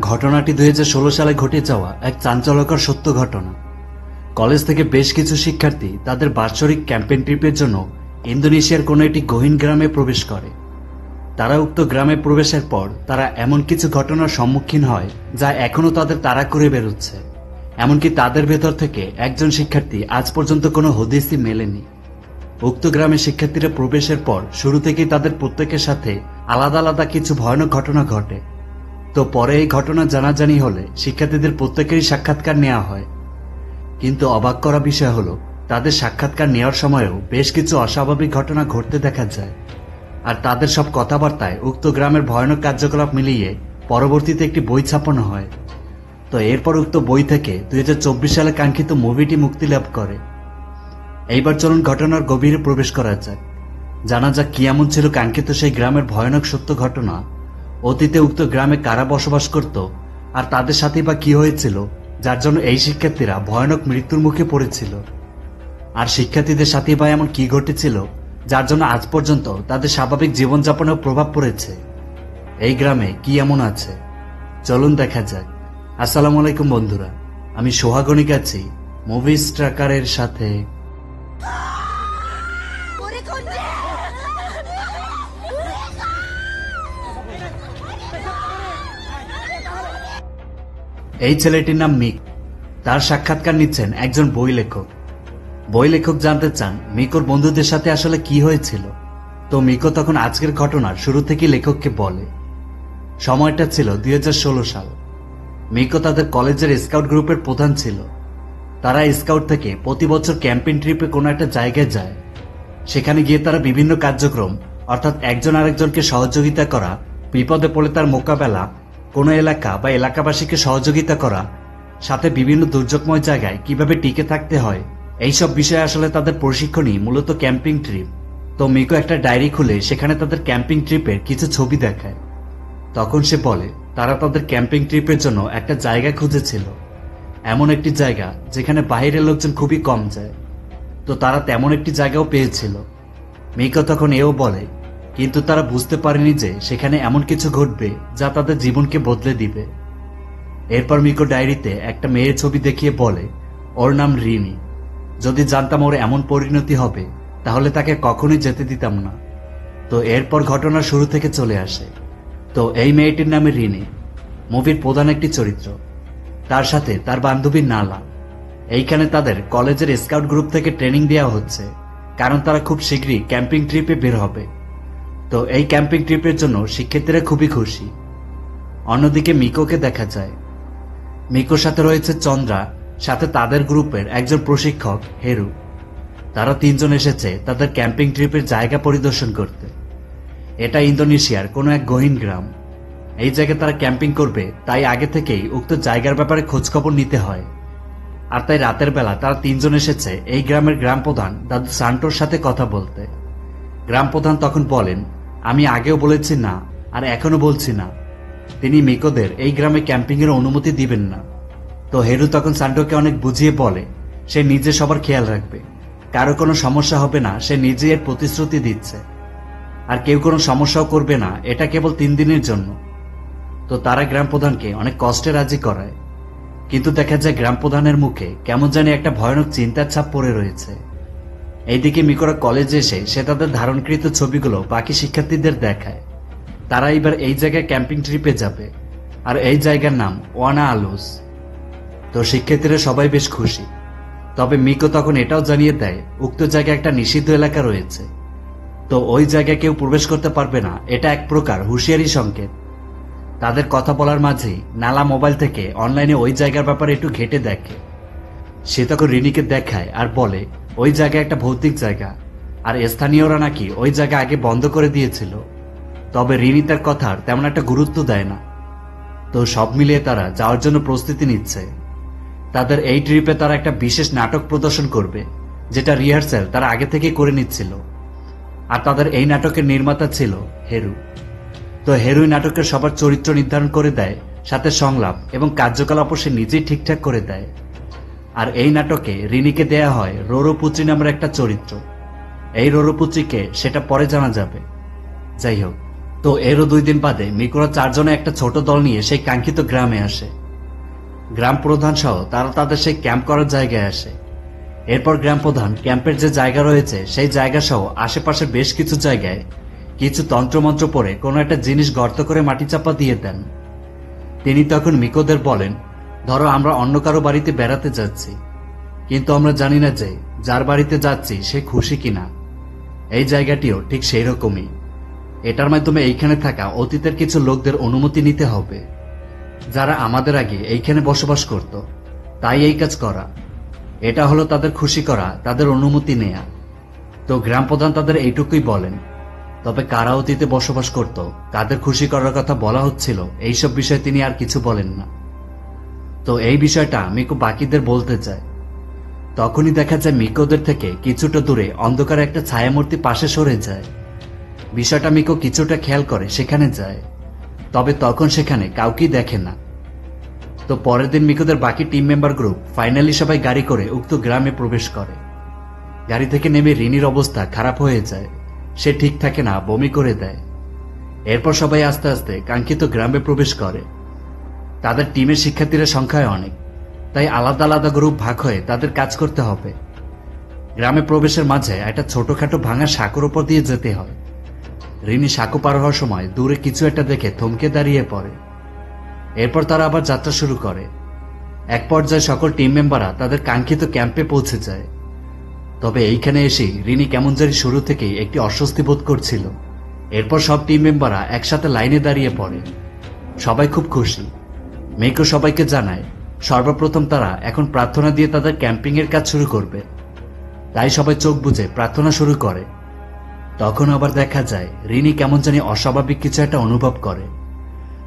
ঘটনাটি 2016 সালে ঘটে যাওয়া এক চাঞ্চল্যকর সত্য ঘটনা। কলেজ থেকে বেশ কিছু শিক্ষার্থী তাদের বাৎসরিক ক্যাম্পেইন ট্রিপের জন্য ইন্দোনেশিয়ার কোনো একটি গহীন গ্রামে প্রবেশ করে। তারা উক্ত গ্রামে প্রবেশের পর তারা এমন কিছু ঘটনার সম্মুখীন হয় যা এখনো তাদের তাড়া করে বেরোচ্ছে। এমনকি তাদের ভেতর থেকে একজন শিক্ষার্থী আজ পর্যন্ত কোনো হদিসই মেলেনি। উক্ত গ্রামে শিক্ষার্থীরা প্রবেশের পর শুরু থেকেই তাদের প্রত্যেকের সাথে আলাদা আলাদা কিছু ভয়ানক ঘটনা ঘটে। তো পরে এই ঘটনা জানাজানি হলে শিক্ষার্থীদের প্রত্যেকেরই সাক্ষাৎকার নেওয়া হয়। কিন্তু অবাক করা বিষয় হলো, তাদের সাক্ষাৎকার নেওয়ার সময়ও বেশ কিছু অস্বাভাবিক ঘটনা ঘটতে দেখা যায়। আর তাদের সব কথাবার্তায় উক্ত গ্রামের ভয়ানক কার্যকলাপ মিলিয়ে পরবর্তীতে একটি বই ছাপানো হয়। তো এরপর উক্ত বই থেকে 2024 সালে কাঙ্ক্ষিত মুভিটি মুক্তি লাভ করে। এইবার চলুন ঘটনার গভীরে প্রবেশ করা যাক, জানা যাক কি এমন ছিল কাঙ্ক্ষিত সেই গ্রামের ভয়ানক সত্য ঘটনা। অতীতে উক্ত গ্রামে কারা বসবাস করত, আর তাদের সাথে বা কি হয়েছিল যার জন্য এই শিক্ষার্থীরা ভয়ানক মৃত্যুর মুখে পড়েছিল। আর শিক্ষার্থীদের সাথে বা এমন কি ঘটেছিল যার জন্য আজ পর্যন্ত তাদের স্বাভাবিক জীবনযাপনেও প্রভাব পড়েছে। এই গ্রামে কি এমন আছে, চলুন দেখা যাক। আসসালামু আলাইকুম বন্ধুরা, আমি সোহাগনিক আছি মুভিজ ট্র্যাকারের সাথে। এই ছেলেটির নাম মিক। তার সাক্ষাৎকার নিচ্ছেন একজন বই লেখক। বই লেখক জানতে চান মিকোর বন্ধুদের সাথে আসলে কি হয়েছিল। তো মিকো তখন আজকের ঘটনার শুরু থেকে লেখককে বলে। সময়টা ছিল 2016 সাল। মিকো তাদের কলেজের স্কাউট গ্রুপের প্রধান ছিল। তারা স্কাউট থেকে প্রতি বছর ক্যাম্পেইন ট্রিপে কোনো একটা জায়গায় যায়। সেখানে গিয়ে তারা বিভিন্ন কার্যক্রম, অর্থাৎ একজন আরেকজনকে সহযোগিতা করা, বিপদে পড়লে তার মোকাবেলা, কোনো এলাকা বা এলাকাবাসীকে সহযোগিতা করা, সাথে বিভিন্ন দুর্যোগময় জায়গায় কিভাবে টিকে থাকতে হয়, এইসব বিষয়ে আসলে তাদের প্রশিক্ষণই মূলত ক্যাম্পিং ট্রিপ। তো মিকো একটা ডায়েরি খুলে সেখানে তাদের ক্যাম্পিং ট্রিপের কিছু ছবি দেখায়। তখন সে বলে তারা তাদের ক্যাম্পিং ট্রিপের জন্য একটা জায়গা খুঁজেছিল, এমন একটি জায়গা যেখানে বাইরের লোকজন খুবই কম যায়। তো তারা তেমন একটি জায়গাও পেয়েছিল। মিকো তখন এও বলে কিন্তু তারা বুঝতে পারেনি যে সেখানে এমন কিছু ঘটবে যা তাদের জীবনকে বদলে দিবে। এরপর মিকো ডায়েরিতে একটা মেয়ের ছবি দেখিয়ে বলে ওর নাম রিনি। যদি জানতাম ওর এমন পরিণতি হবে তাহলে তাকে কখনোই যেতে দিতাম না। তো এরপর ঘটনা শুরু থেকে চলে আসে। তো এই মেয়েটির নামে রিনি, মুভির প্রধান একটি চরিত্র। তার সাথে তার বান্ধবী নালা। এইখানে তাদের কলেজের স্কাউট গ্রুপ থেকে ট্রেনিং দেওয়া হচ্ছে, কারণ তারা খুব শীঘ্রই ক্যাম্পিং ট্রিপে বের হবে। তো এই ক্যাম্পিং ট্রিপের জন্য শিক্ষার্থীরা খুবই খুশি। অন্যদিকে মিকোকে দেখা যায়। মিকোর সাথে রয়েছে চন্দ্রা, সাথে তাদের গ্রুপের একজন প্রশিক্ষক হেরু। তারা তিনজন এসেছে তাদের ক্যাম্পিং ট্রিপের জায়গা পরিদর্শন করতে। এটা ইন্দোনেশিয়ার কোনো এক গহীন গ্রাম। এই জায়গায় তারা ক্যাম্পিং করবে, তাই আগে থেকেই উক্ত জায়গার ব্যাপারে খোঁজখবর নিতে হয়। আর তাই রাতের বেলা তারা তিনজন এসেছে এই গ্রামের গ্রাম প্রধান দাদু সান্টোর সাথে কথা বলতে। গ্রাম প্রধান তখন বলেন, আমি আগেও বলেছি না, আর এখনো বলছি না, তিনি মিকোদের এই গ্রামে ক্যাম্পিং এর অনুমতি দিবেন না। তো হেরু তখন সান্টোকে অনেক বুঝিয়ে বলে সে নিজে সবার খেয়াল রাখবে, কারো কোনো সমস্যা হবে না, সে নিজে এর প্রতিশ্রুতি দিচ্ছে। আর কেউ কোনো সমস্যাও করবে না, এটা কেবল 3 দিনের জন্য। তো তারা গ্রাম প্রধানকে অনেক কষ্টে রাজি করায়। কিন্তু দেখা যায় গ্রাম প্রধানের মুখে কেমন জানি একটা ভয়ানক চিন্তার ছাপ পড়ে রয়েছে। এইদিকে মিকোরা কলেজে এসে সে তাদের ধারণকৃত ছবিগুলো বাকি শিক্ষার্থীদের দেখায়। তারা এবার এই জায়গায় ক্যাম্পিং ট্রিপে যাবে, আর এই জায়গার নাম ওয়ানা আলুস। তো শিক্ষার্থীরা সবাই বেশ খুশি। তবে মিকো তখন এটাও জানিয়ে দেয় উক্ত জায়গায় একটা নিষিদ্ধ এলাকা রয়েছে। তো ওই জায়গায় কেউ প্রবেশ করতে পারবে না, এটা এক প্রকার হুঁশিয়ারি সংকেত। তাদের কথা বলার মাঝেই নালা মোবাইল থেকে অনলাইনে ওই জায়গার ব্যাপারে একটু ঘেটে দেখে। সে তখন রিনিকে দেখায় আর বলে ওই জায়গা একটা ভৌতিক জায়গা, আর স্থানীয়রা নাকি ওই জায়গা আগে বন্ধ করে দিয়েছিল। তবে রিনি তার কথার তেমন একটা গুরুত্ব দেয় না। তো সব মিলিয়ে তারা যাওয়ার জন্য প্রস্তুতি নিচ্ছে। তাদের এই ট্রিপে তারা একটা বিশেষ নাটক প্রদর্শন করবে, যেটা রিহার্সাল তারা আগে থেকে করে নিচ্ছিল। আর তাদের এই নাটকের নির্মাতা ছিল হেরু। তো হেরুই নাটকের সবার চরিত্র নির্ধারণ করে দেয়, সাথে সংলাপ এবং কার্যকলাপও সে নিজেই ঠিকঠাক করে দেয়। আর এই নাটকে রিনিকে দেয়া হয় রোরোপুচি নামের একটা চরিত্র। এই রোরোপুচিকে সেটা পরে জানা যাবে। যাই হোক, তো এরও 2 দিন বাদে মিকোরা 4 জনে একটা ছোট দল নিয়ে সেই কাঙ্ক্ষিত গ্রামে আসে। গ্রাম প্রধান সহ তারা তাদের সেই ক্যাম্প করার জায়গায় আসে। এরপর গ্রাম প্রধান ক্যাম্পের যে জায়গা রয়েছে সেই জায়গা সহ আশেপাশে বেশ কিছু জায়গায় কিছু তন্ত্রমন্ত্র পরে কোনো একটা জিনিস গর্ত করে মাটি চাপা দিয়ে দেন। তিনি তখন মিকোদের বলেন, ধরো আমরা অন্য কারো বাড়িতে বেড়াতে যাচ্ছি, কিন্তু আমরা জানি না যে যার বাড়িতে যাচ্ছি সে খুশি কিনা। এই জায়গাটিও ঠিক সেই রকমই। এটার মাধ্যমে এইখানে থাকা অতীতের কিছু লোকদের অনুমতি নিতে হবে, যারা আমাদের আগে এইখানে বসবাস করত, তাই এই কাজ করা। এটা হলো তাদের খুশি করা, তাদের অনুমতি নেয়া। তো গ্রাম প্রধান তাদের এইটুকুই বলেন। তবে কারা অতীতে বসবাস করত, কাদের খুশি করার কথা বলা হচ্ছিল, এইসব বিষয়ে তিনি আর কিছু বলেন না। তো এই বিষয়টা মিকো বাকিদের বলতে চায়। তখনই দেখা যায় মিকোদের থেকে কিছুটা দূরে অন্ধকারে একটা ছায়ামূর্তি পাশে সরে যায়। বিষয়টা মিকো কিছুটা খেয়াল করে সেখানে যায়, তবে তখন সেখানে কাউকেই দেখে না। তো পরের দিন মিকোদের বাকি টিম মেম্বার গ্রুপ ফাইনালি সবাই গাড়ি করে উক্ত গ্রামে প্রবেশ করে। গাড়ি থেকে নেমে রিনির অবস্থা খারাপ হয়ে যায়, সে ঠিক থাকে না, বমি করে দেয়। এরপর সবাই আস্তে আস্তে কাঙ্ক্ষিত গ্রামে প্রবেশ করে। তাদের টিমের শিক্ষার্থীরা সংখ্যায় অনেক, তাই আলাদা আলাদা গ্রুপ ভাগ হয়ে তাদের কাজ করতে হবে। গ্রামে প্রবেশের মাঝে একটা ছোটখাটো ভাঙা সাঁকোর উপর দিয়ে যেতে হয়। রিনি সাঁকো পার হওয়ার সময় দূরে কিছু একটা দেখে থমকে দাঁড়িয়ে পড়ে। এরপর তারা আবার যাত্রা শুরু করে। এক পর্যায়ে সকল টিম মেম্বাররা তাদের কাঙ্ক্ষিত ক্যাম্পে পৌঁছে যায়। তবে এইখানে এসেই রিনি কেমন জানি শুরু থেকেই একটি অস্বস্তি বোধ করছিল। এরপর সব টিম মেম্বাররা একসাথে লাইনে দাঁড়িয়ে পড়ে। সবাই খুব খুশি। মেকো সবাইকে জানায় সর্বপ্রথম তারা এখন প্রার্থনা দিয়ে তাদের ক্যাম্পিং এর কাজ শুরু করবে। তাই সবাই চোখ বুজে প্রার্থনা শুরু করে। তখন আবার দেখা যায় রিনি কেমন জানি অস্বাভাবিক কিছু একটা অনুভব করে।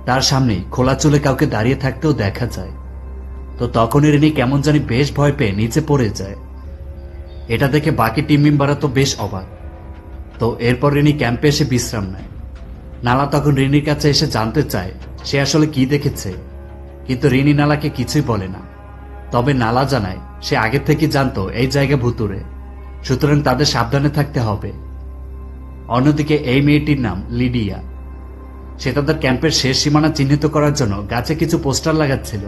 তার সামনেই খোলা চুলে কাউকে দাঁড়িয়ে থাকতেও দেখা যায়। তো তখনই রিনি কেমন জানি বেশ ভয় পেয়ে নিচে পড়ে যায়। এটা দেখে বাকি টিম মেম্বাররা তো বেশ অবাক। তো এরপর রিনি ক্যাম্পে এসে বিশ্রাম নেয়। নালা তখন রিনির কাছে এসে জানতে চায় সে আসলে কি দেখেছে, কিন্তু রিনি নালাকে কিছুই বলে না। তবে নালা জানায় সে আগে থেকে জানতো এই জায়গা ভুতুড়ে, সুতরাং তাদের সাবধানে থাকতে হবে। অন্যদিকে এই মেয়েটির নাম লিডিয়া। সে তাদের ক্যাম্পের শেষ সীমানা চিহ্নিত করার জন্য গাছে কিছু পোস্টার লাগাচ্ছিল।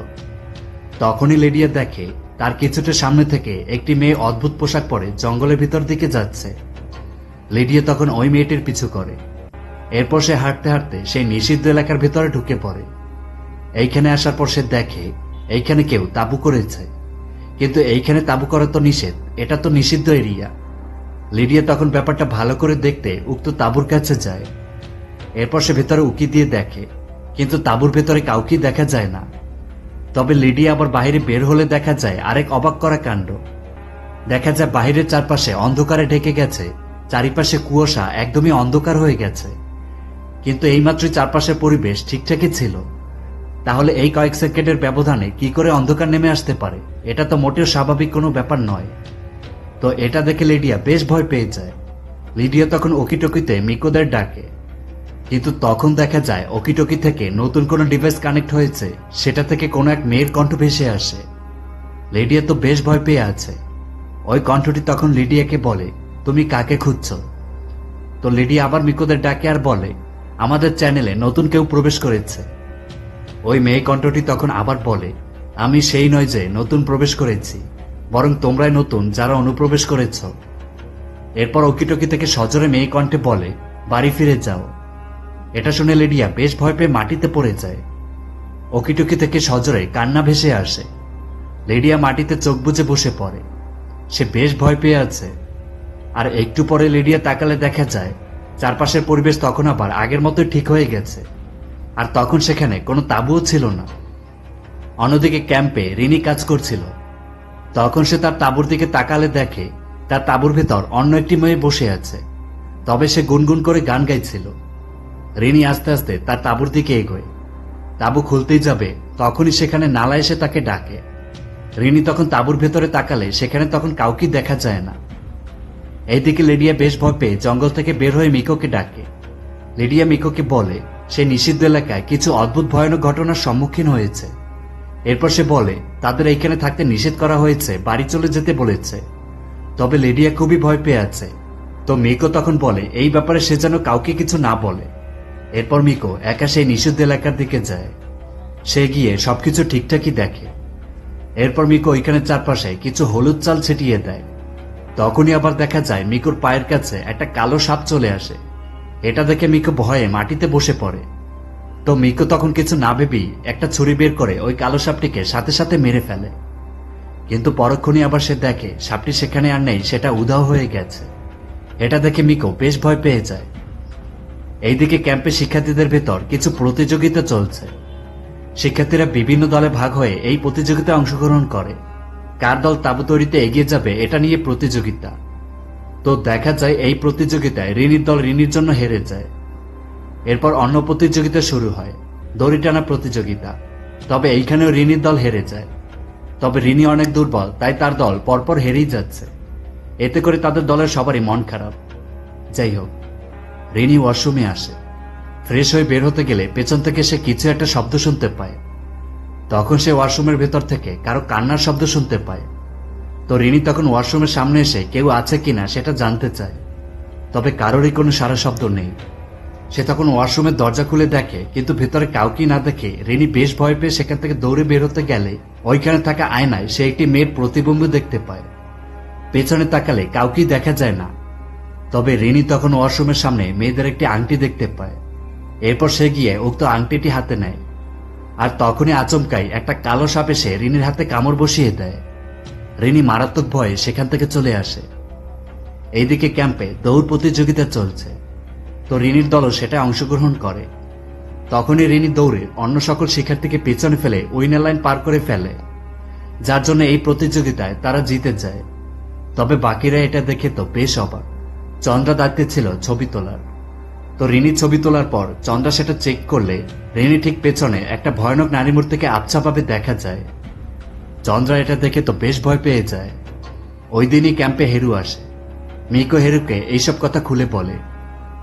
তখনই লিডিয়া দেখে তার কিছুটা সামনে থেকে একটি মেয়ে অদ্ভুত পোশাক পরে জঙ্গলের ভিতর দিকে যাচ্ছে। লিডিয়া তখন ওই মেয়েটির পিছু করে। এরপর সে হাঁটতে হাঁটতে সেই নিষিদ্ধ এলাকার ভিতরে ঢুকে পড়ে। এইখানে আসার পর সে দেখে এইখানে কেউ তাঁবু করেছে, কিন্তু এইখানে তাঁবু করা তো নিষেধ, এটা তো নিষিদ্ধ এরিয়া। লিডিয়া তখন ব্যাপারটা ভালো করে দেখতে উক্ত তাঁবুর কাছে যায়। এরপর সে ভেতরে উকি দিয়ে দেখে, কিন্তু তাঁবুর ভেতরে কাউকেই দেখা যায় না। তবে লিডিয়া আবার বাইরে বের হলে দেখা যায় আরেক অবাক করা কাণ্ড। দেখা যায় বাহিরের চারপাশে অন্ধকারে ঢেকে গেছে, চারিপাশে কুয়াশা, একদমই অন্ধকার হয়ে গেছে। কিন্তু এইমাত্রই চারপাশের পরিবেশ ঠিকঠাকই ছিল। তাহলে এই কয়েক সেকেন্ডের ব্যবধানে কি করে অন্ধকার নেমে আসতে পারে? এটা তো মোটেও স্বাভাবিক কোনো ব্যাপার নয়। তো এটা দেখে লিডিয়া বেশ ভয় পেয়ে যায়। লিডিয়া তখন ওকিটকিতে মিকোদের ডাকে, কিন্তু তখন দেখা যায় ওকিটকি থেকে নতুন কোনো ডিভাইস কানেক্ট হয়েছে, সেটা থেকে কোনো এক মেয়ের কণ্ঠ ভেসে আসে। লিডিয়া তো বেশ ভয় পেয়ে আছে। ওই কণ্ঠটি তখন লিডিয়াকে বলে, তুমি কাকে খুঁজছ? তো লিডিয়া আবার মিকোদের ডাকে আর বলে, আমাদের চ্যানেলে নতুন কেউ প্রবেশ করেছে। ওই মেয়ে কণ্ঠটি তখন আবার বলে, আমি সেই নয় যে নতুন প্রবেশ করেছি, বরং তোমরাই নতুন যারা অনুপ্রবেশ করেছ। এরপর ওকিটকি থেকে সজোরে মেয়ে কণ্ঠে বলে, বাড়ি ফিরে যাও। এটা শুনে লিডিয়া বেশ ভয় পেয়ে মাটিতে পড়ে যায়। ওকিটকি থেকে সজোরে কান্না ভেসে আসে। লিডিয়া মাটিতে চোখ বুজে বসে পড়ে। সে বেশ ভয় পেয়ে আছে। আর একটু পরে লিডিয়া তাকালে দেখা যায় চারপাশের পরিবেশ তখন আবার আগের মতোই ঠিক হয়ে গেছে, আর তখন সেখানে কোনো তাঁবুও ছিল না। অন্যদিকে ক্যাম্পে রিনি কাজ করছিল। তখন সে তার তাঁবুর দিকে তাকালে দেখে তার তাঁবুর ভেতর অন্য একটি মেয়ে বসে আছে, তবে সে গুনগুন করে গান গাইছিল। রিনি আস্তে আস্তে তার তাঁবুর দিকে এগোয়। তাঁবু খুলতেই যাবে তখনই সেখানে নালা এসে তাকে ডাকে। রিনি তখন তাঁবুর ভেতরে তাকালে সেখানে তখন কাউকে দেখা যায় না। এইদিকে লিডিয়া বেশ ভয় পেয়ে জঙ্গল থেকে বের হয়ে মিকোকে ডাকে। লিডিয়া মিকোকে বলে সে নিষিদ্ধ এলাকায় কিছু অদ্ভুত ভয়ানক ঘটনার সম্মুখীন হয়েছে। এরপর সে বলে তাদের এইখানে থাকতে নিষেধ করা হয়েছে, বাড়ি চলে যেতে বলেছে। তবে লিডিয়া খুবই ভয় পেয়ে আছে। তো মিকো তখন বলে এই ব্যাপারে সে যেন কাউকে কিছু না বলে। এরপর মিকো একা সেই নিষিদ্ধ এলাকার দিকে যায়। সে গিয়ে সবকিছু ঠিকঠাকই দেখে। এরপর মিকো ওইখানে চারপাশে কিছু হলুদ চাল ছিটিয়ে দেয়। তখনই আবার দেখা যায় মিকোর পায়ের কাছে একটা কালো সাপ চলে আসে। এটা দেখে মিকো ভয়ে মাটিতে বসে পড়ে। তো মিকো তখন কিছু না ভেবেই একটা ছুরি বের করে ওই কালো সাপটিকে সাথে সাথে মেরে ফেলে। কিন্তু পরক্ষণই আবার সে দেখে সাপটি সেখানে আর নেই, সেটা উধাও হয়ে গেছে। এটা দেখে মিকো বেশ ভয় পেয়ে যায়। এইদিকে ক্যাম্পে শিক্ষার্থীদের ভেতর কিছু প্রতিযোগিতা চলছে। শিক্ষার্থীরা বিভিন্ন দলে ভাগ হয়ে এই প্রতিযোগিতায় অংশগ্রহণ করে। কার দল তাঁবু তৈরিতে এগিয়ে যাবে এটা নিয়ে প্রতিযোগিতা। তো দেখা যায় এই প্রতিযোগিতায় রিনির দল রিনির জন্য হেরে যায়। এরপর অন্য প্রতিযোগিতা শুরু হয়, দড়ি টানা প্রতিযোগিতা। তবে এইখানেও রিনির দল হেরে যায়। তবে রিনি অনেক দুর্বল, তাই তার দল পরপর হেরেই যাচ্ছে। এতে করে তাদের দলের সবারই মন খারাপ। যাই হোক, রিনি ওয়াশরুমে আসে। ফ্রেশ হয়ে বের হতে গেলে পেছন থেকে সে কিছু একটা শব্দ শুনতে পায়। তখন সে ওয়াশরুমের ভেতর থেকে কারো কান্নার শব্দ শুনতে পায়। তো রিনি তখন ওয়াশরুমের সামনে এসে কেউ আছে কিনা সেটা জানতে চায়। তবে কারোরই কোনো সারা শব্দ নেই। সে তখন ওয়াশরুমের দরজা খুলে দেখে, কিন্তু ভেতরে কাউকে না দেখে রিনি বেশ ভয় পেয়ে সেখান থেকে দৌড়ে বের হতে গেলে ওইখানে থাকা আয়নায় সে একটি মেয়ের প্রতিবিম্ব দেখতে পায়। পেছনে তাকালে কাউকেই দেখা যায় না। তবে রিনি তখন ওয়াশরুমের সামনে মেয়েদের একটি আংটি দেখতে পায়। এরপর সে গিয়ে উক্ত আংটিটি হাতে নেয়। আর তখনই আচমকাই একটা কালো সাপ এসে রিনির হাতে কামড় বসিয়ে দেয়। রিনি মারাত্মক ভয়ে সেখান থেকে চলে আসে। এইদিকে ক্যাম্পে দৌড় প্রতিযোগিতা চলছে। তো রিনির দলও সেটায় অংশগ্রহণ করে। তখনই রিনি দৌড়ে অন্য সকল শিক্ষার্থীকে পেছনে ফেলে উইনার লাইন পার করে ফেলে, যার জন্য এই প্রতিযোগিতায় তারা জিতে যায়। তবে বাকিরা এটা দেখে তো বেশ অবাক। চন্দ্রা দায়িত্বে ছিল ছবি তোলার। তো রিনি ছবি তোলার পর চন্দ্রা সেটা চেক করলে রিনি ঠিক পেছনে একটা ভয়ানক নারী মূর্তিকে আবছাভাবে দেখা যায়। চন্দ্রা এটা দেখে তো বেশ ভয় পেয়ে যায়। ওই দিনই ক্যাম্পে হেরু আসে। মিকো হেরুকে এইসব কথা খুলে বলে।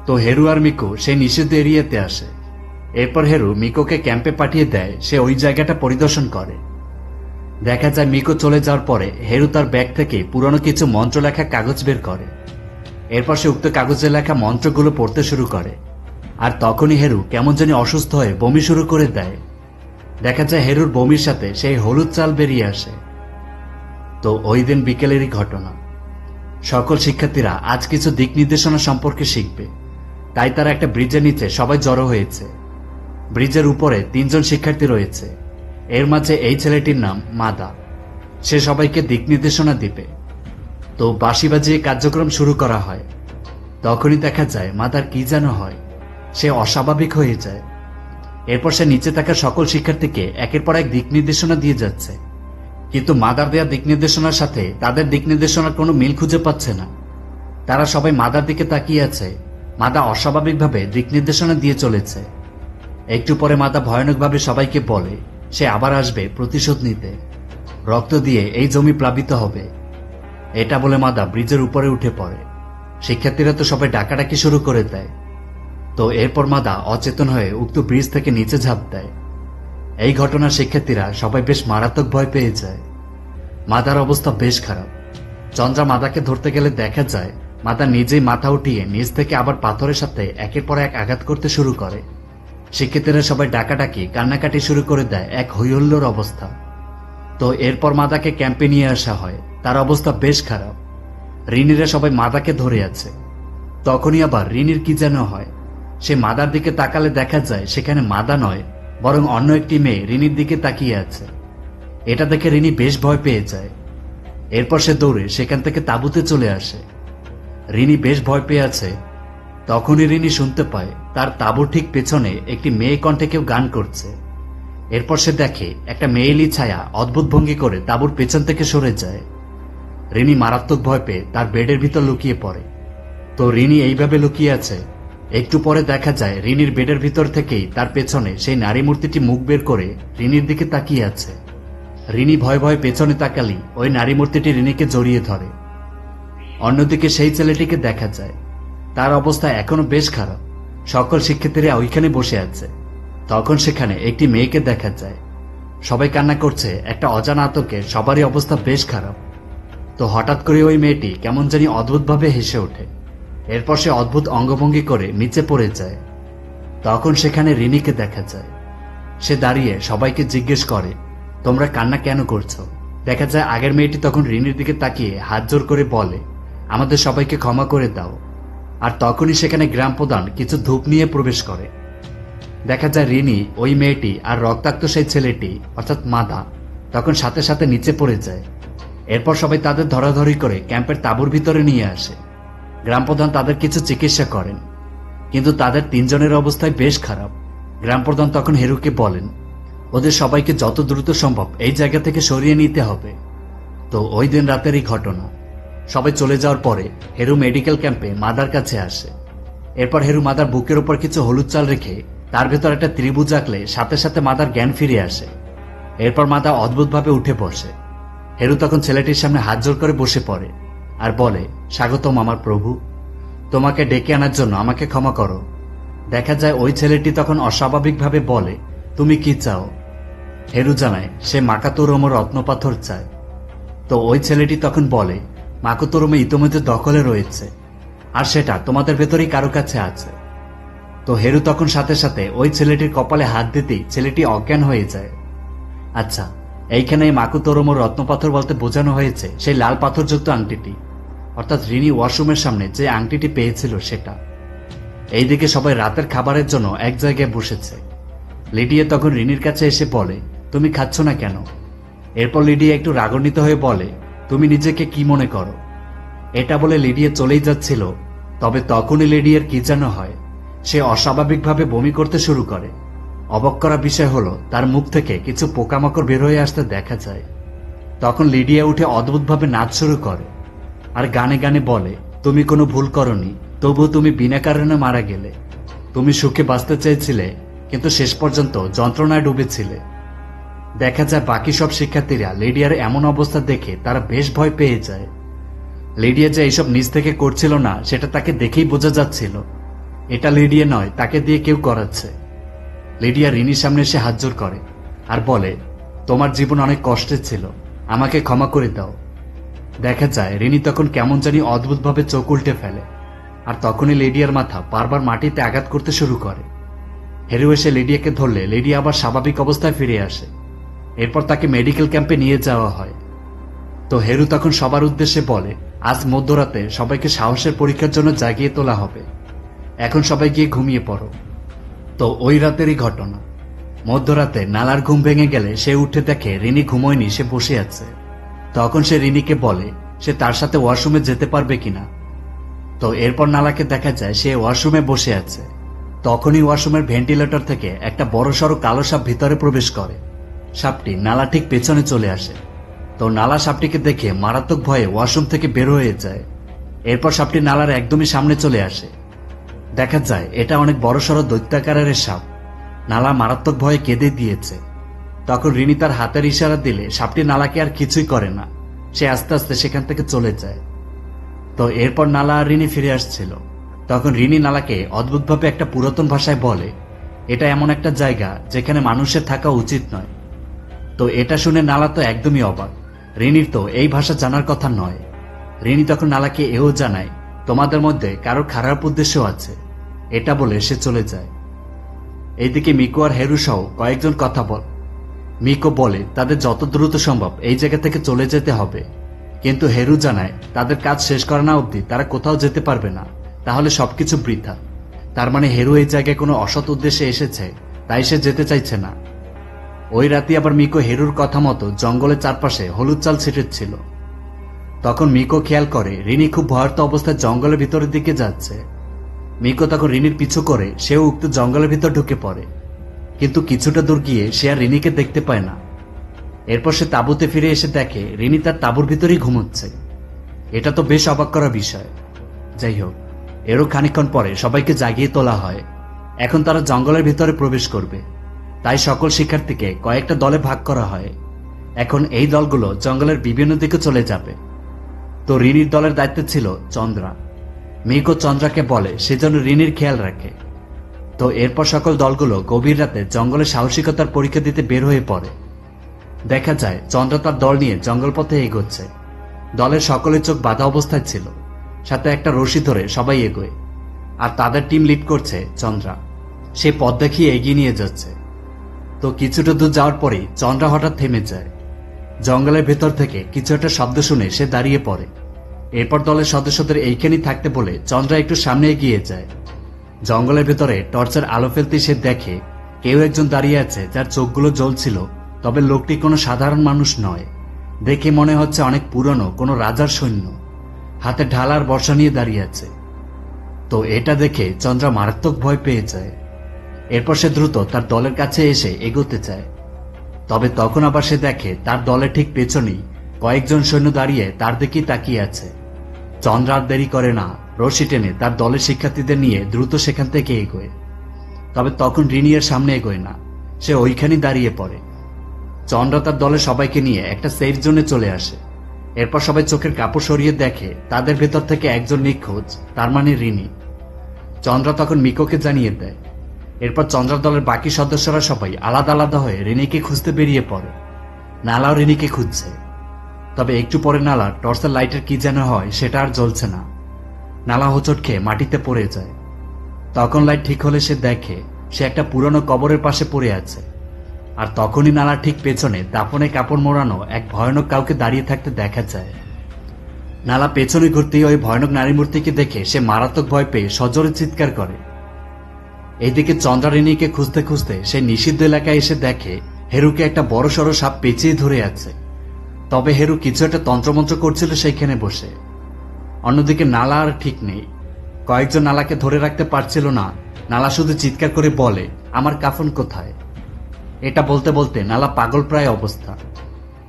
তো হেরু আর মিকো সেই নিষিদ্ধ এরিয়াতে আসে। এরপর হেরু মিকোকে ক্যাম্পে পাঠিয়ে দেয় সে ওই জায়গাটা পরিদর্শন করে। দেখা যায় মিকো চলে যাওয়ার পরে হেরু তার ব্যাগ থেকে পুরনো কিছু মন্ত্র লেখা কাগজ বের করে। এরপর সে উক্ত কাগজে লেখা মন্ত্রগুলো পড়তে শুরু করে। আর তখনই হেরু কেমন জানি অসুস্থ হয়ে বমি শুরু করে দেয়। দেখা যায় হেরুর বমির সাথে সেই হলুদ চাল বেরিয়ে আসে। তো ওই দিন বিকেলেরই ঘটনা। সকল শিক্ষার্থীরা আজ কিছু দিক নির্দেশনা সম্পর্কে শিখবে, তাই তারা একটা ব্রিজের নিচে সবাই জড়ো হয়েছে। ব্রিজের উপরে 3 জন শিক্ষার্থী রয়েছে। এর মাঝে এই ছেলেটির নাম মাদা। সে সবাইকে দিক নির্দেশনা দিবে। তো বাঁশি বাজিয়ে কার্যক্রম শুরু করা হয়। তখনই দেখা যায় মাদার কি যেন হয়, সে অস্বাভাবিক হয়ে যায়। এরপর সে নিচে থাকা সকল শিক্ষার্থীকে একের পর এক দিক নির্দেশনা দিয়ে যাচ্ছে, কিন্তু মাদার দেয়া দিক নির্দেশনার সাথে তাদের দিক নির্দেশনার কোনো মিল খুঁজে পাচ্ছে না। তারা সবাই মাদার দিকে তাকিয়ে আছে। মাদা অস্বাভাবিকভাবে দিক নির্দেশনা দিয়ে চলেছে। একটু পরে মাদা ভয়ানকভাবে সবাইকে বলে সে আবার আসবে প্রতিশোধ নিতে, রক্ত দিয়ে এই জমি প্লাবিত হবে। এটা বলে মাদা ব্রিজের উপরে উঠে পড়ে। শিক্ষার্থীরা তো সবাই ডাকাডাকি শুরু করে দেয়। তো এরপর মাদা অচেতন হয়ে উক্ত ব্রিজ থেকে নিচে ঝাঁপ দেয়। এই ঘটনা শিক্ষার্থীরা সবাই বেশ মারাত্মক ভয় পেয়ে যায়। মাদার অবস্থা বেশ খারাপ। চন্দ্রা মাদাকে ধরতে গেলে দেখা যায় মাদা নিজেই মাথা উঠিয়ে নিচ থেকে আবার পাথরের সাথে একের পর এক আঘাত করতে শুরু করে। শিক্ষার্থীরা সবাই ডাকাডাকি কান্নাকাটি শুরু করে দেয়, এক হইহল্লোর অবস্থা। তো এরপর মাদাকে ক্যাম্পে নিয়ে আসা হয়। তার অবস্থা বেশ খারাপ। রিনিরা সবাই মাদাকে ধরে আছে। তখনই আবার রিনির কি যেন হয়। সে মাদার দিকে তাকালে দেখা যায় সেখানে মাদা নয়, বরং অন্য একটি মেয়ে রিনির দিকে তাকিয়ে আছে। এটা দেখে রিনি বেশ ভয় পেয়ে যায়। এরপর সে দৌড়ে সেখান থেকে তাঁবুতে চলে আসে। রিনি বেশ ভয় পেয়ে আছে। তখনই রিনি শুনতে পায় তার তাঁবুর ঠিক পেছনে একটি মেয়ে কণ্ঠে কেউ গান করছে। এরপর সে দেখে একটা মেয়েলি ছায়া অদ্ভুত ভঙ্গি করে তাঁবুর পেছন থেকে সরে যায়। রিনি মারাত্মক ভয় পেয়ে তার বেডের ভিতর লুকিয়ে পড়ে। তো রিনি এইভাবে লুকিয়ে আছে। একটু পরে দেখা যায় রিনির বেডের ভিতর থেকেই তার পেছনে সেই নারী মূর্তিটি মুখ বের করে রিনির দিকে তাকিয়ে আছে। রিনি ভয় ভয়ে পেছনে তাকালি ওই নারী মূর্তিটি রিনিকে জড়িয়ে ধরে। অন্যদিকে সেই ছেলেটিকে দেখা যায়, তার অবস্থা এখনো বেশ খারাপ। সকল শিক্ষার্থীরা ওইখানে বসে আছে। তখন সেখানে একটি মেয়েকে দেখা যায়। সবাই কান্না করছে। একটা অজানা আতঙ্কে সবারই অবস্থা বেশ খারাপ। তো হঠাৎ করে ওই মেয়েটি কেমন জানি অদ্ভুতভাবে হেসে ওঠে। এরপর সে অদ্ভুত অঙ্গভঙ্গি করে নিচে পড়ে যায়। তখন সেখানে রিনিকে দেখা যায়। সে দাঁড়িয়ে সবাইকে জিজ্ঞেস করে, তোমরা কান্না কেন করছো? দেখা যায় আগের মেয়েটি তখন রিনির দিকে তাকিয়ে হাত জোর করে বলে, আমাদের সবাইকে ক্ষমা করে দাও। আর তখনই সেখানে গ্রাম প্রধান কিছু ধূপ নিয়ে প্রবেশ করে। দেখা যায় রিনি, ওই মেয়েটি আর রক্তাক্ত সেই ছেলেটি অর্থাৎ মাদা তখন সাথে সাথে নিচে পড়ে যায়। এরপর সবাই তাদের ধরাধরি করে ক্যাম্পের তাঁবুর ভিতরে নিয়ে আসে। গ্রাম প্রধান তাদের কিছু চিকিৎসা করেন, কিন্তু তাদের তিনজনের অবস্থায় বেশ খারাপ। গ্রাম প্রধান তখন হেরুকে বলেন, ওদের সবাইকে যত দ্রুত সম্ভব এই জায়গা থেকে সরিয়ে নিতে হবে। তো ওই দিন রাতেরই ঘটনা। সবাই চলে যাওয়ার পরে হেরু মেডিকেল ক্যাম্পে মাদার কাছে আসে। এরপর হেরু মাদার বুকের উপর কিছু হলুদ চাল রেখে তার ভেতর একটা ত্রিভুজ আঁকলে সাথে সাথে মাদার জ্ঞান ফিরে আসে। এরপর মাদা অদ্ভুতভাবে উঠে বসে। হেরু তখন ছেলেটির সামনে হাত জোর করে বসে পড়ে আর বলে, স্বাগতম আমার প্রভু, তোমাকে ডেকে আনার জন্য আমাকে ক্ষমা করো। দেখা যায় ওই ছেলেটি তখন অস্বাভাবিকভাবে বলে, তুমি কি চাও? হেরু জানায় সে মাকাতোরম রত্নপাথর চায়। তো ওই ছেলেটি তখন বলে, মাকাতোরমে ইতোমধ্যে দখলে রয়েছে, আর সেটা তোমাদের ভেতরেই কারো কাছে আছে। তো হেরু তখন সাথে সাথে ওই ছেলেটির কপালে হাত দিতেই ছেলেটি অজ্ঞান হয়ে যায়। আচ্ছা, এইখানে এই মাকুতোরম রত্নপাথর বলতে বোঝানো হয়েছে সেই লাল পাথরযুক্ত আংটিটি, অর্থাৎ রিনি ওয়াশরুমের সামনে যে আংটিটি পেয়েছিল সেটা। এইদিকে সবাই রাতের খাবারের জন্য এক জায়গায় বসেছে। লিডিয়া তখন রিনির কাছে এসে বলে, তুমি খাচ্ছ না কেন? এরপর লিডিয়া একটু রাগান্বিত হয়ে বলে, তুমি নিজেকে কি মনে করো? এটা বলে লিডিয়া চলেই যাচ্ছিল, তবে তখনই লিডিয়ার কি যেন হয়, সে অস্বাভাবিকভাবে বমি করতে শুরু করে। অবাক করা বিষয় হলো তার মুখ থেকে কিছু পোকামাকড় বের হয়ে আসতে দেখা যায়। তখন লিডিয়া উঠে অদ্ভুতভাবে নাচ শুরু করে আর গানে গানে বলে, তুমি কোনো ভুল করনি, তবু তুমি বিনা কারণে মারা গেলে। তুমি সুখে বাঁচতে চেয়েছিলে, কিন্তু শেষ পর্যন্ত যন্ত্রণায় ডুবেছিলে। দেখা যায় বাকি সব শিক্ষার্থীরা লিডিয়ার এমন অবস্থা দেখে তারা বেশ ভয় পেয়ে যায়। লিডিয়া যে এইসব নিজ থেকে করছিল না সেটা তাকে দেখেই বোঝা যাচ্ছিল। এটা লিডিয়া নয়, তাকে দিয়ে কেউ করাচ্ছে। লিডিয়া রিনির সামনে এসে হাত জোর করে আর বলে, তোমার জীবন অনেক কষ্টের ছিল, আমাকে ক্ষমা করে দাও। দেখা যায় রিনি তখন কেমন জানি অদ্ভুতভাবে চোখ উল্টে ফেলে, আর তখনই লিডিয়ার মাথা বারবার মাটিতে আঘাত করতে শুরু করে। হেরু এসে লিডিয়াকে ধরলে লিডিয়া আবার স্বাভাবিক অবস্থায় ফিরে আসে। এরপর তাকে মেডিকেল ক্যাম্পে নিয়ে যাওয়া হয়। তো হেরু তখন সবার উদ্দেশ্যে বলে, আজ মধ্যরাতে সবাইকে সাহসের পরীক্ষার জন্য জাগিয়ে তোলা হবে, এখন সবাই গিয়ে ঘুমিয়ে পড়ো। তো ওই রাতেরই ঘটনা। মধ্যরাতে নালার ঘুম ভেঙে গেলে সে উঠে দেখে রিনি ঘুমোয়নি, সে বসে আছে। তখন সে রিনিকে বলে সে তার সাথে ওয়াশরুমে যেতে পারবে কিনা। তো এরপর নালাকে দেখা যায় সে ওয়াশরুমে বসে আছে। তখনই ওয়াশরুমের ভেন্টিলেটর থেকে একটা বড়সড় কালো সাপ ভিতরে প্রবেশ করে। সাপটি নালা ঠিক পেছনে চলে আসে। তো নালা সাপটিকে দেখে মারাত্মক ভয়ে ওয়াশরুম থেকে বের হয়ে যায়। এরপর সাপটি নালার একদমই সামনে চলে আসে। দেখা যায় এটা অনেক বড়সড় দৈত্যাকারের সাপ। নালা মারাত্মক ভয়ে কেঁদে দিয়েছে। তখন রিনি তার হাতের ইশারা দিলে সাপটি নালাকে আর কিছুই করে না, সে আস্তে আস্তে সেখান থেকে চলে যায়। তো এরপর নালা আর রিনি ফিরে আসছিল। তখন রিনি নালাকে অদ্ভুতভাবে একটা পুরাতন ভাষায় বলে, এটা এমন একটা জায়গা যেখানে মানুষের থাকা উচিত নয়। তো এটা শুনে নালা তো একদমই অবাক, রিনির তো এই ভাষা জানার কথা নয়। রিনি তখন নালাকে এও জানায়, তোমাদের মধ্যে কারো খারাপ উদ্দেশ্য আছে। এটা বলে সে চলে যায়। এইদিকে মিকো আর হেরু সহ কয়েকজন কথা বল। মিকো বলে তাদের যত দ্রুত সম্ভব এই জায়গা থেকে চলে যেতে হবে, কিন্তু হেরু জানায় তাদের কাজ শেষ করা না অবধি তারা কোথাও যেতে পারবে না, তাহলে সবকিছু বৃথা। তার মানে হেরু এই জায়গায় কোনো অসৎ উদ্দেশ্যে এসেছে, তাই সে যেতে চাইছে না। ওই রাতে আবার মিকো হেরুর কথা মতো জঙ্গলের চারপাশে হলুদ চাল ছিটেছিল। তখন মিকো খেয়াল করে রিনি খুব ভয়ার্ত অবস্থায় জঙ্গলের ভিতরের দিকে যাচ্ছে। মিকো তখন রিনির পিছু করে সেও উক্ত জঙ্গলের ভিতর ঢুকে পড়ে, কিন্তু কিছুটা দূর গিয়ে সে আর রিনিকে দেখতে পায় না। এরপর সে তাঁবুতে ফিরে এসে দেখে রিনি তার তাঁবুর ভিতরেই ঘুমোচ্ছে। এটা তো বেশ অবাক করা বিষয়। যাই হোক, এরও খানিকক্ষণ পরে সবাইকে জাগিয়ে তোলা হয়। এখন তারা জঙ্গলের ভিতরে প্রবেশ করবে, তাই সকল শিক্ষার্থীকে কয়েকটা দলে ভাগ করা হয়। এখন এই দলগুলো জঙ্গলের বিভিন্ন দিকে চলে যাবে। তো রিনির দলের দায়িত্বে ছিল চন্দ্রা। মিকো চন্দ্রাকে বলে সে যেন রিনির খেয়াল রাখে। তো এরপর সকল দলগুলো গভীর রাতে জঙ্গলে সাহসিকতার পরীক্ষা দিতে বের হয়ে পড়ে। দেখা যায় চন্দ্রা তার দল নিয়ে জঙ্গল পথে এগোচ্ছে। দলের সকলের চোখ বাঁধা অবস্থায় ছিল, সাথে একটা রশি ধরে সবাই এগোয়। আর তাদের টিম লিড করছে চন্দ্রা। সে পথ দেখিয়ে এগিয়ে নিয়ে যাচ্ছে। তো কিছুটা দূর যাওয়ার পরেই চন্দ্রা হঠাৎ থেমে যায়। জঙ্গলের ভেতর থেকে কিছু একটা শব্দ শুনে সে দাঁড়িয়ে পড়ে। এরপর দলের সদস্যদের এইখানেই থাকতে বলে চন্দ্রা একটু সামনে এগিয়ে যায়। জঙ্গলের ভেতরে টর্চের আলো ফেলতে সে দেখে কেউ একজন দাঁড়িয়ে আছে, যার চোখগুলো জ্বলছিল। তবে লোকটি কোনো সাধারণ মানুষ নয়, দেখে মনে হচ্ছে অনেক পুরনো কোনো রাজার সৈন্য, হাতে ঢাল আর বর্শা নিয়ে দাঁড়িয়ে আছে। তো এটা দেখে চন্দ্রা মারাত্মক ভয় পেয়ে যায়। এরপর সে দ্রুত তার দলের কাছে এসে এগোতে চায়। তবে তখন আবার সে দেখে তার দলের ঠিক পেছনেই কয়েকজন সৈন্য দাঁড়িয়ে তার দিকেই তাকিয়ে আছে। চন্দ্রা আর দেরি করে না, রশি টেনে তার দলের শিক্ষার্থীদের নিয়ে দ্রুত সেখান থেকে এগোয়। তবে তখন রিনি এর সামনে এগোয় না, সে ওইখানেই দাঁড়িয়ে পড়ে। চন্দ্রা তার দলের সবাইকে নিয়ে একটা সেফ জোনে চলে আসে। এরপর সবাই চোখের কাপড় সরিয়ে দেখে তাদের ভেতর থেকে একজন নিখোঁজ, তার মানে রিনি। চন্দ্রা তখন মিকোকে জানিয়ে দেয়। এরপর চন্দ্রার দলের বাকি সদস্যরা সবাই আলাদা আলাদা হয়ে রিনিকে খুঁজতে বেরিয়ে পড়ে। নালাও রিনিকে খুঁজছে। তবে একটু পরে নালার টর্চের লাইটের কি যেন হয়, সেটা আর জ্বলছে না। নালা হোঁচট খেয়ে মাটিতে পড়ে যায়। তখন লাইট ঠিক হলে সে দেখে সে একটা পুরনো কবরের পাশে পড়ে আছে। আর তখনই নালার ঠিক পেছনে দাফনে কাপড় মোড়ানো এক ভয়ানক কাউকে দাঁড়িয়ে থাকতে দেখা যায়। নালা পেছনে ঘুরতেই ওই ভয়ানক নারী মূর্তিকে দেখে সে মারাত্মক ভয় পেয়ে সজোরে চিৎকার করে। এইদিকে চন্দ্রা রিনিকে খুঁজতে খুঁজতে সে নিষিদ্ধ এলাকায় এসে দেখে হেরুকে একটা বড়সড় সাপ পেঁচিয়ে ধরে আছে। তবে হেরু কিছু একটা তন্ত্রমন্ত্র করছিল সেইখানে বসে। অন্যদিকে নালা আর ঠিক নেই, কয়েকজন নালাকে ধরে রাখতে পারছিল না। নালা শুধু চিৎকার করে বলে, আমার কাফন কোথায়? এটা বলতে বলতে নালা পাগল প্রায় অবস্থা।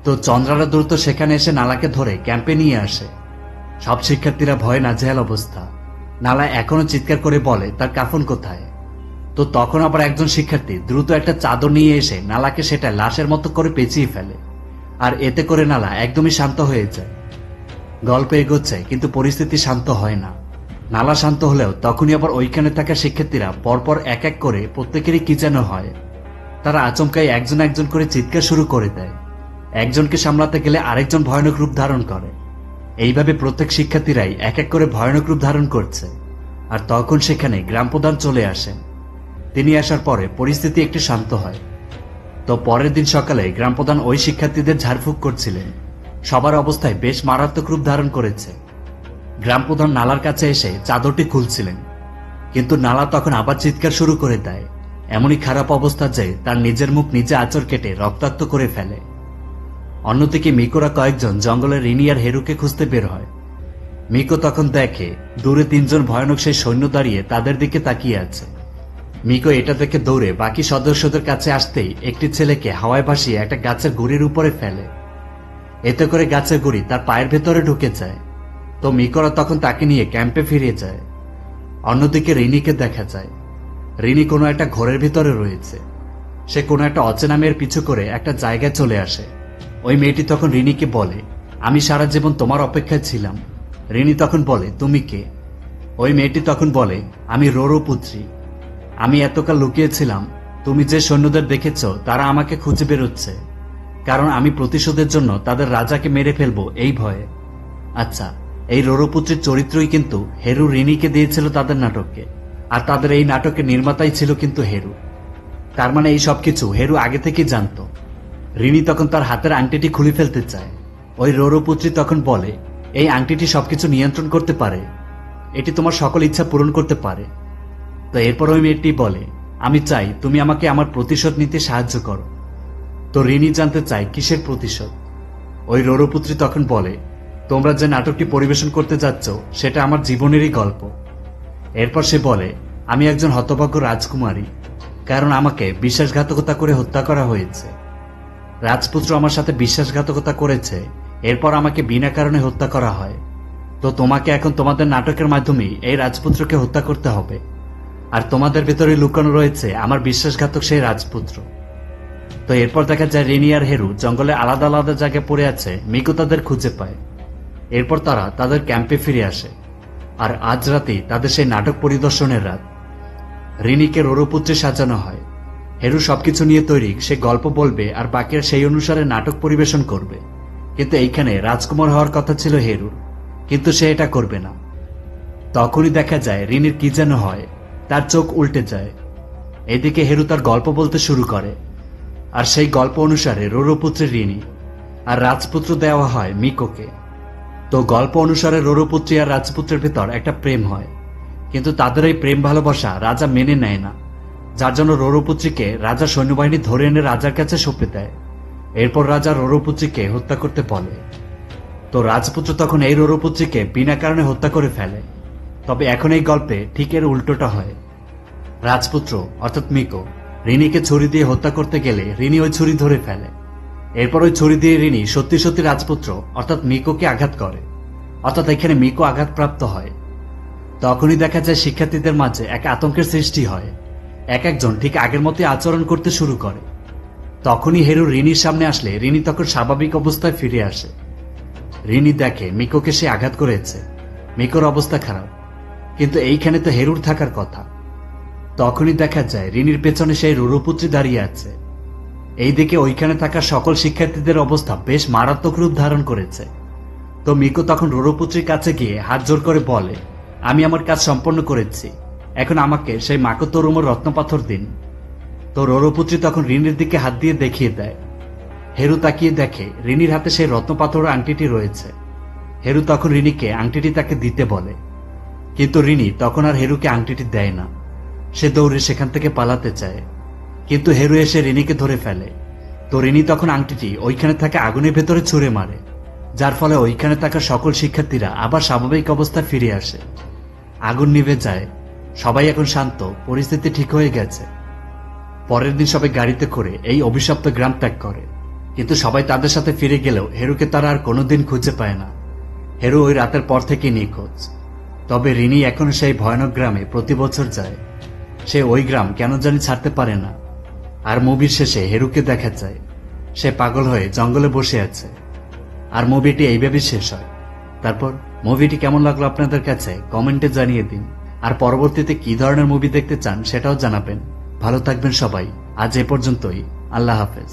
তো চন্দ্রারা দ্রুত সেখানে এসে নালাকে ধরে ক্যাম্পে নিয়ে আসে। সব শিক্ষার্থীরা ভয়ে নাজেহাল অবস্থা। নালা এখনো চিৎকার করে বলে তার কাফন কোথায়। তো তখন আবার একজন শিক্ষার্থী দ্রুত একটা চাদর নিয়ে এসে নালাকে সেটা লাশের মতো করে পেঁচিয়ে ফেলে। আর এতে করে নালা একদমই শান্ত হয়ে যায়। গল্প এগোচ্ছে, কিন্তু পরিস্থিতি শান্ত হয় না। নালা শান্ত হলেও তখনই আবার ওইখানে থাকা শিক্ষার্থীরা পরপর এক এক করে প্রত্যেকেরই কি যেন হয়। তারা আচমকাই একজন একজন করে চিৎকার শুরু করে দেয়। একজনকে সামলাতে গেলে আরেকজন ভয়ানক রূপ ধারণ করে। এইভাবে প্রত্যেক শিক্ষার্থীরাই এক এক করে ভয়ানক রূপ ধারণ করছে। আর তখন সেখানে গ্রাম প্রধান চলে আসেন। তিনি আসার পরে পরিস্থিতি একটু শান্ত হয়। তো পরের দিন সকালে গ্রাম প্রধান ওই শিক্ষার্থীদের ঝাড়ফুঁক করছিলেন। সবার অবস্থায় বেশ মারাত্মক রূপ ধারণ করেছে। গ্রাম প্রধান নালার কাছে এসে চাদরটি খুলছিলেন, কিন্তু নালা তখন আবার চিৎকার শুরু করে দেয়। এমনই খারাপ অবস্থা যে তার নিজের মুখ নিজে আঁচড় কেটে রক্তাক্ত করে ফেলে। অন্যদিকে মিকোরা কয়েকজন জঙ্গলে রিনি আর হেরুকে খুঁজতে বের হয়। মিকো তখন দেখে দূরে তিনজন ভয়ানক সেই সৈন্য দাঁড়িয়ে তাদের দিকে তাকিয়ে আছে। মিকো এটা দেখে দৌড়ে বাকি সদস্যদের কাছে আসতেই একটি ছেলেকে হাওয়ায় ভাসিয়ে একটা গাছের গুড়ির উপরে ফেলে। এতে করে গাছের গুড়ি তার পায়ের ভেতরে ঢুকে যায়। তো মিকোরা তখন তাকে নিয়ে ক্যাম্পে ফিরে যায়। অন্যদিকে রিনিকে দেখা যায়। রিনি কোনো একটা ঘরের ভিতরে রয়েছে। সে কোনো একটা অচেনা মেয়ের পিছু করে একটা জায়গায় চলে আসে। ওই মেয়েটি তখন রিনিকে বলে, আমি সারা জীবন তোমার অপেক্ষায় ছিলাম। রিনি তখন বলে, তুমি কে? ওই মেয়েটি তখন বলে, আমি রোরো পুত্রী। আমি এতকাল লুকিয়েছিলাম। তুমি যে সৈন্যদের দেখেছ তারা আমাকে খুঁজে বেরোচ্ছে, কারণ আমি প্রতিশোধের জন্য তাদের রাজাকে মেরে ফেলবো এই ভয়ে। আচ্ছা, এই রোরপুত্রের চরিত্রই কিন্তু হেরু রিনিকে দিয়েছিল তাদের নাটককে, আর তাদের এই নাটকের নির্মাতাই ছিল কিন্তু হেরু। তার মানে এই সবকিছু হেরু আগে থেকেই জানত। রিনি তখন তার হাতের আংটিটি খুলে ফেলতে চায়। ওই রোরপুত্রী তখন বলে, এই আংটিটি সবকিছু নিয়ন্ত্রণ করতে পারে, এটি তোমার সকল ইচ্ছা পূরণ করতে পারে। তো এরপর ওই মেয়েটি বলে, আমি চাই তুমি আমাকে আমার প্রতিশোধ নিতে সাহায্য করো। তো রিনি জানতে চায় কিসের প্রতিশোধ। ওই রোরপুত্রী তখন বলে, তোমরা যে নাটকটি পরিবেশন করতে যাচ্ছ সেটা আমার জীবনেরই গল্প। এরপর সে বলে, আমি একজন হতভাগ্য রাজকুমারী, কারণ আমাকে বিশ্বাসঘাতকতা করে হত্যা করা হয়েছে। রাজপুত্র আমার সাথে বিশ্বাসঘাতকতা করেছে, এরপর আমাকে বিনা কারণে হত্যা করা হয়। তো তোমাকে এখন তোমাদের নাটকের মাধ্যমেই এই রাজপুত্রকে হত্যা করতে হবে। আর তোমাদের ভেতরে লুকানো রয়েছে আমার বিশ্বাসঘাতক সেই রাজপুত্র। তো এরপর দেখা যায় রিনি আর হেরু জঙ্গলে আলাদা আলাদা জায়গায় পড়ে আছে। মিকো তাদের খুঁজে পায়। এরপর তারা তাদের ক্যাম্পে ফিরে আসে। আর আজ রাতেই তাদের সেই নাটক পরিদর্শনের রাত। রিনিকে রোরপুত্রে সাজানো হয়। হেরু সবকিছু নিয়ে তৈরি, সে গল্প বলবে আর বাকিরা সেই অনুসারে নাটক পরিবেশন করবে। কিন্তু এইখানে রাজকুমার হওয়ার কথা ছিল হেরুর, কিন্তু সে এটা করবে না। তখনই দেখা যায় রিনির কি যেন হয়, তার চোখ উল্টে যায়। এদিকে হেরু তার গল্প বলতে শুরু করে, আর সেই গল্প অনুসারে রোরপুত্রে রিনি আর রাজপুত্র দেওয়া হয় মিকোকে। তো গল্প অনুসারে রোরপুত্রী আর রাজপুত্রের ভেতর একটা প্রেম হয়, কিন্তু তাদের এই প্রেম ভালোবাসা রাজা মেনে নেয় না, যার জন্য রোরপুত্রীকে রাজা সৈন্যবাহিনী ধরে এনে রাজার কাছে সঁপে দেয়। এরপর রাজা রোরপুত্রীকে হত্যা করতে বলে। তো রাজপুত্র তখন এই রোরপুত্রীকে বিনা কারণে হত্যা করে ফেলে। তবে এখন এই গল্পে ঠিক এর উল্টোটা হয়। রাজপুত্র অর্থাৎ মিকো রিনিকে ছুরি দিয়ে হত্যা করতে গেলে রিনি ওই ছুরি ধরে ফেলে। এরপর ওই ছুরি দিয়ে রিনি সত্যি সত্যি রাজপুত্র অর্থাৎ মিকোকে আঘাত করে, অর্থাৎ এখানে মিকো আঘাতপ্রাপ্ত হয়। তখনই দেখা যায় শিক্ষার্থীদের মাঝে এক আতঙ্কের সৃষ্টি হয়। এক একজন ঠিক আগের মতোই আচরণ করতে শুরু করে। তখনই হেরু রিনির সামনে আসলে রিনি তখন স্বাভাবিক অবস্থায় ফিরে আসে। রিনি দেখে মিকোকে সে আঘাত করেছে, মিকোর অবস্থা খারাপ, কিন্তু এইখানে তো হেরুর থাকার কথা। তখনই দেখা যায় রিনির পেছনে সেই রোরপুত্রী দাঁড়িয়ে আছে। এইদিকে ওইখানে থাকা সকল শিক্ষার্থীদের অবস্থা বেশ মারাত্মক রূপ ধারণ করেছে। তো মিকো তখন রোরপুত্রীর কাছে গিয়ে হাত জোর করে বলে, আমি আমার কাজ সম্পন্ন করেছি, এখন আমাকে সেই মাকোতরুমোর রত্নপাথর দিন। তো রোরপুত্রী তখন রিনির দিকে হাত দিয়ে দেখিয়ে দেয়। হেরু তাকিয়ে দেখে রিনির হাতে সেই রত্নপাথর আংটিটি রয়েছে। হেরু তখন রিনিকে আংটিটি তাকে দিতে বলে, কিন্তু রিনি তখন আর হেরুকে আংটিটি দেয় না। সে দৌড়ে সেখান থেকে পালাতে চায়, কিন্তু হেরু এসে রিনিকে ধরে ফেলে। তো রিনি তখন আংটিটি ওইখানে থাকা আগুনের ভেতরে ছুঁড়ে মারে, যার ফলে ওইখানে থাকা সকল শিক্ষার্থীরা আবার স্বাভাবিক অবস্থায় ফিরে আসে। আগুন নিভে যায়, সবাই এখন শান্ত, পরিস্থিতি ঠিক হয়ে গেছে। পরের দিন সবাই গাড়িতে করে এই অভিশপ্ত গ্রাম ত্যাগ করে, কিন্তু সবাই তাদের সাথে ফিরে গেলেও হেরুকে তারা আর কোনোদিন খুঁজে পায় না। হেরু ওই রাতের পর থেকে নিখোঁজ। তবে রিনি এখন সেই ভয়ানক গ্রামে প্রতি বছর যায়। সে ওই গ্রাম কেন জানি ছাড়তে পারে না। আর মুভির শেষে হেরুকে দেখা যায় সে পাগল হয়ে জঙ্গলে বসে আছে। আর মুভিটি এইভাবেই শেষ হয়। তারপর মুভিটি কেমন লাগলো আপনাদের কাছে কমেন্টে জানিয়ে দিন, আর পরবর্তীতে কি ধরনের মুভি দেখতে চান সেটাও জানাবেন। ভালো থাকবেন সবাই, আজ এ পর্যন্তই, আল্লাহ হাফেজ।